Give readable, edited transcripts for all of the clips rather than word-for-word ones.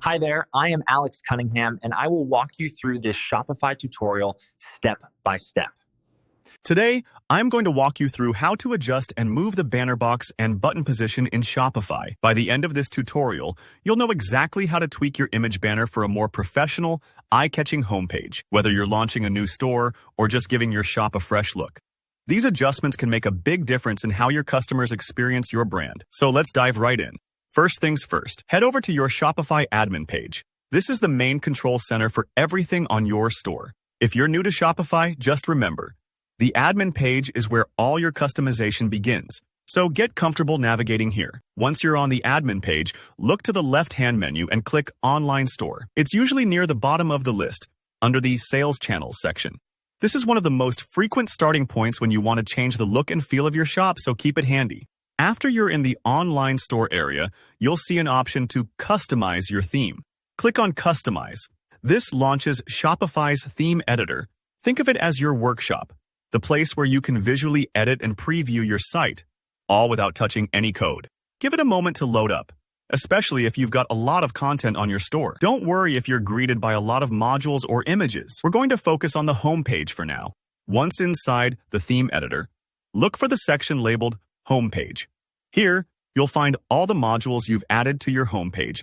Hi there, I am Alex Cunningham, and I will walk you through this Shopify tutorial step by step. Today, I'm going to walk you through how to adjust and move the banner box and button position in Shopify. By the end of this tutorial, you'll know exactly how to tweak your image banner for a more professional, eye-catching homepage, whether you're launching a new store or just giving your shop a fresh look. These adjustments can make a big difference in how your customers experience your brand. So let's dive right in. First things first, head over to your Shopify Admin page. This is the main control center for everything on your store. If you're new to Shopify, just remember, the admin page is where all your customization begins. So get comfortable navigating here. Once you're on the admin page, look to the left-hand menu and click Online Store. It's usually near the bottom of the list, under the Sales Channels section. This is one of the most frequent starting points when you want to change the look and feel of your shop, so keep it handy. After you're in the online store area, you'll see an option to customize your theme. Click on Customize. This launches Shopify's theme editor. Think of it as your workshop, the place where you can visually edit and preview your site, all without touching any code. Give it a moment to load up, especially if you've got a lot of content on your store. Don't worry if you're greeted by a lot of modules or images. We're going to focus on the home page for now. Once inside the theme editor, look for the section labeled Homepage. Here, you'll find all the modules you've added to your homepage.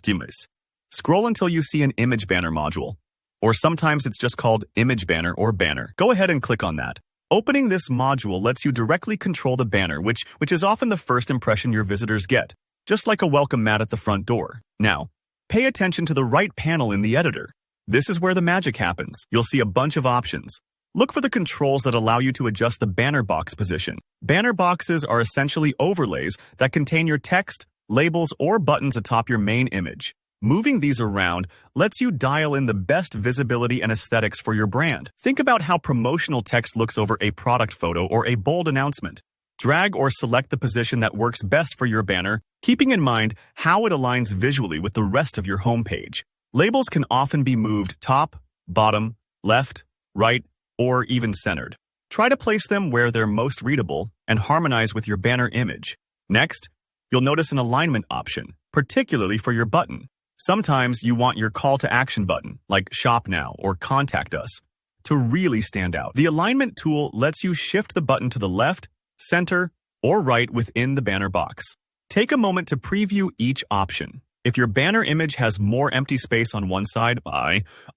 Scroll until you see an image banner module, or sometimes it's just called image banner or banner. Go ahead and click on that. Opening this module lets you directly control the banner, which is often the first impression your visitors get, just like a welcome mat at the front door. Now, pay attention to the right panel in the editor. This is where the magic happens. You'll see a bunch of options. Look for the controls that allow you to adjust the banner box position. Banner boxes are essentially overlays that contain your text, labels, or buttons atop your main image. Moving these around lets you dial in the best visibility and aesthetics for your brand. Think about how promotional text looks over a product photo or a bold announcement. Drag or select the position that works best for your banner, keeping in mind how it aligns visually with the rest of your homepage. Labels can often be moved top, bottom, left, right, or even centered. Try to place them where they're most readable and harmonize with your banner image. Next, you'll notice an alignment option, particularly for your button. Sometimes you want your call to action button, like Shop Now or Contact Us, to really stand out. The alignment tool lets you shift the button to the left, center, or right within the banner box. Take a moment to preview each option. If your banner image has more empty space on one side,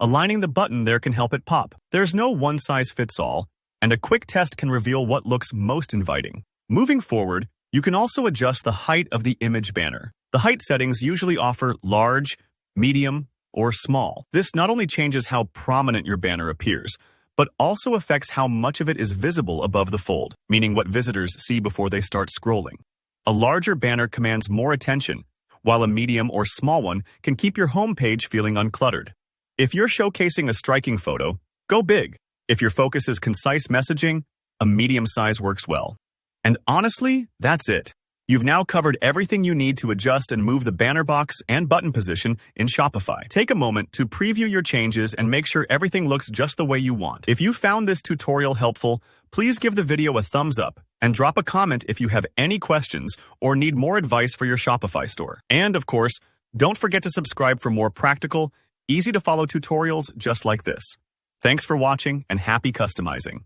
aligning the button there can help it pop. There's no one-size-fits-all, and a quick test can reveal what looks most inviting. Moving forward, you can also adjust the height of the image banner. The height settings usually offer large, medium, or small. This not only changes how prominent your banner appears, but also affects how much of it is visible above the fold, meaning what visitors see before they start scrolling. A larger banner commands more attention, while a medium or small one can keep your homepage feeling uncluttered. If you're showcasing a striking photo, go big. If your focus is concise messaging, a medium size works well. And honestly, that's it. You've now covered everything you need to adjust and move the banner box and button position in Shopify. Take a moment to preview your changes and make sure everything looks just the way you want. If you found this tutorial helpful, please give the video a thumbs up and drop a comment if you have any questions or need more advice for your Shopify store. And of course, don't forget to subscribe for more practical, easy to follow tutorials just like this. Thanks for watching and happy customizing.